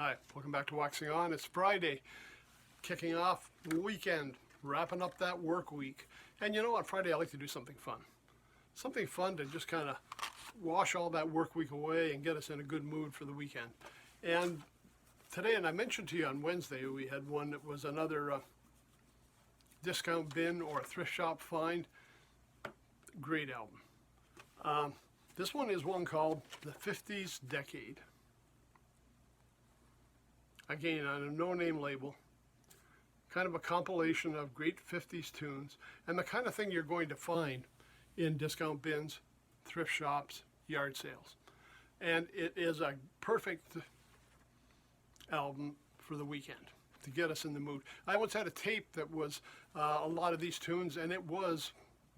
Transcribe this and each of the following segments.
Hi, welcome back to Waxing On. It's Friday, kicking off the weekend, wrapping up that work week. And you know what, Friday I like to do something fun. Something fun to just kind of wash all that work week away and get us in a good mood for the weekend. And today, and I mentioned to you on Wednesday, we had one that was another discount bin or thrift shop find. Great album. This one is one called The 50's Decade. Again, on a no-name label, kind of a compilation of great 50s tunes, and the kind of thing you're going to find in discount bins, thrift shops, yard sales. And it is a perfect album for the weekend to get us in the mood. I once had a tape that was a lot of these tunes, and it was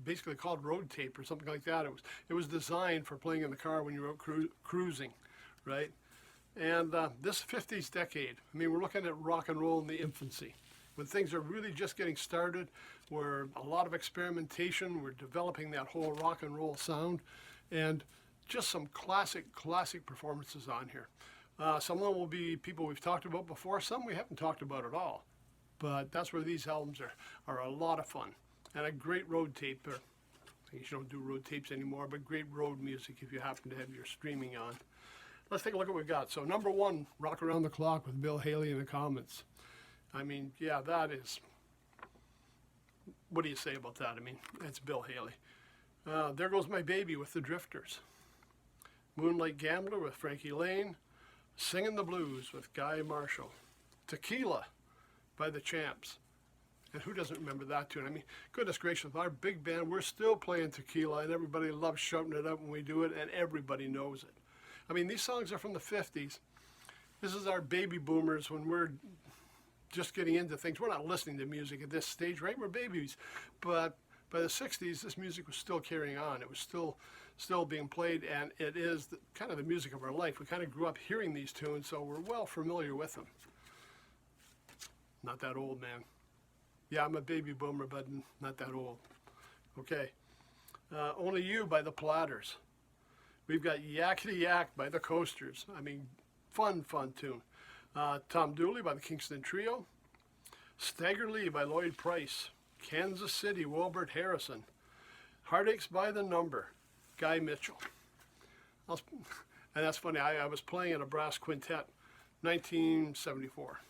basically called road tape or something like that. It was designed for playing in the car when you were out cruising, right? And this 50s decade, I mean, we're looking at rock and roll in the infancy. When things are really just getting started, where a lot of experimentation, we're developing that whole rock and roll sound, and just some classic performances on here. Some of them will be people we've talked about before, some we haven't talked about at all. But that's where these albums are a lot of fun. And a great road tape, or I guess you don't do road tapes anymore, but great road music if you happen to have your streaming on. Let's take a look at what we've got. So number one, Rock Around the Clock with Bill Haley in the Comets. I mean, yeah, that is, what do you say about that? I mean, it's Bill Haley. There Goes My Baby with the Drifters. Moonlight Gambler with Frankie Lane. Singin' the Blues with Guy Marshall. Tequila by the Champs. And who doesn't remember that tune? I mean, goodness gracious, our big band, we're still playing Tequila, and everybody loves shouting it out when we do it, and everybody knows it. I mean, these songs are from the 50s. This is our baby boomers when we're just getting into things. We're not listening to music at this stage, right? We're babies. But by the 60s, this music was still carrying on. It was still being played, and it is kind of the music of our life. We kind of grew up hearing these tunes, so we're well familiar with them. Not that old, man. Yeah, I'm a baby boomer, but not that old. Okay. Only You by the Platters. We've got Yakety Yak by the Coasters. I mean, fun tune. Tom Dooley by the Kingston Trio. Stagger Lee by Lloyd Price. Kansas City, Wilbert Harrison. Heartaches by the Number, Guy Mitchell. And that's funny, I was playing in a brass quintet, 1974.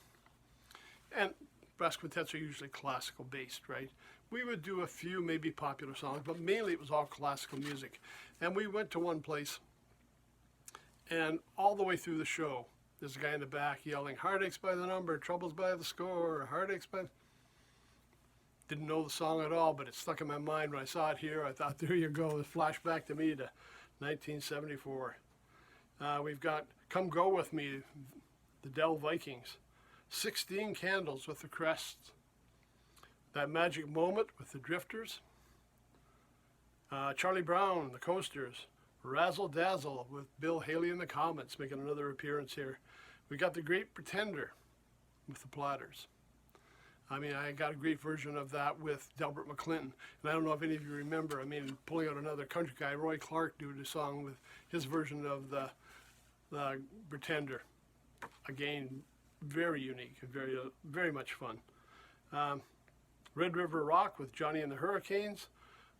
And brass quintets are usually classical based, right? We would do a few maybe popular songs, but mainly it was all classical music. And we went to one place, and all the way through the show, there's a guy in the back yelling, "Heartaches by the Number, Troubles by the Score, Heartaches by..." Didn't know the song at all, but it stuck in my mind when I saw it here. I thought, there you go, the flashback to me to 1974. We've got Come Go With Me, the Dell Vikings. 16 Candles with the Crests. That Magic Moment with the Drifters. Charlie Brown, the Coasters. Razzle Dazzle with Bill Haley and the Comets, making another appearance here. We got The Great Pretender with the Platters. I mean, I got a great version of that with Delbert McClinton. And I don't know if any of you remember, I mean, pulling out another country guy, Roy Clark, did a song with his version of the Pretender. Again, very unique and very much fun. Red River Rock with Johnny and the Hurricanes.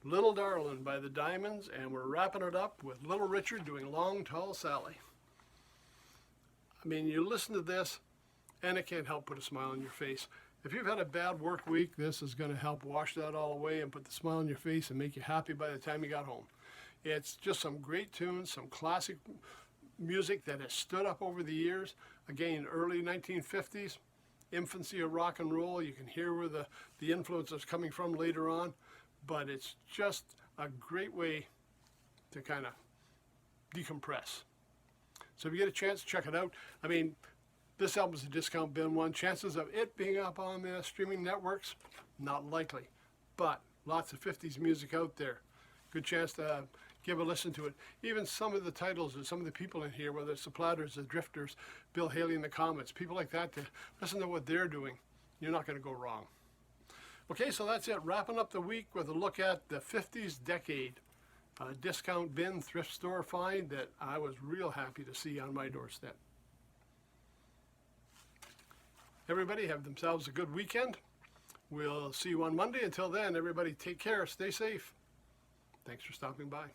Little Darlin' by the Diamonds, and we're wrapping it up with Little Richard doing Long Tall Sally. I mean, you listen to this, and it can't help put a smile on your face. If you've had a bad work week, this is going to help wash that all away and put the smile on your face and make you happy by the time you got home. It's just some great tunes, some classic music that has stood up over the years. Again, early 1950s, infancy of rock and roll. You can hear where the influence is coming from later on, but it's just a great way to kind of decompress. So if you get a chance, check it out. I mean, this album is a discount bin one. Chances of it being up on the streaming networks, not likely, but lots of 50s music out there. Good chance to give a listen to it. Even some of the titles and some of the people in here, whether it's the Platters, the Drifters, Bill Haley and the Comets, people like that, to listen to what they're doing, you're not going to go wrong. Okay, so that's it. Wrapping up the week with a look at the 50s decade. A discount bin thrift store find that I was real happy to see on my doorstep. Everybody have themselves a good weekend. We'll see you on Monday. Until then, everybody take care. Stay safe. Thanks for stopping by.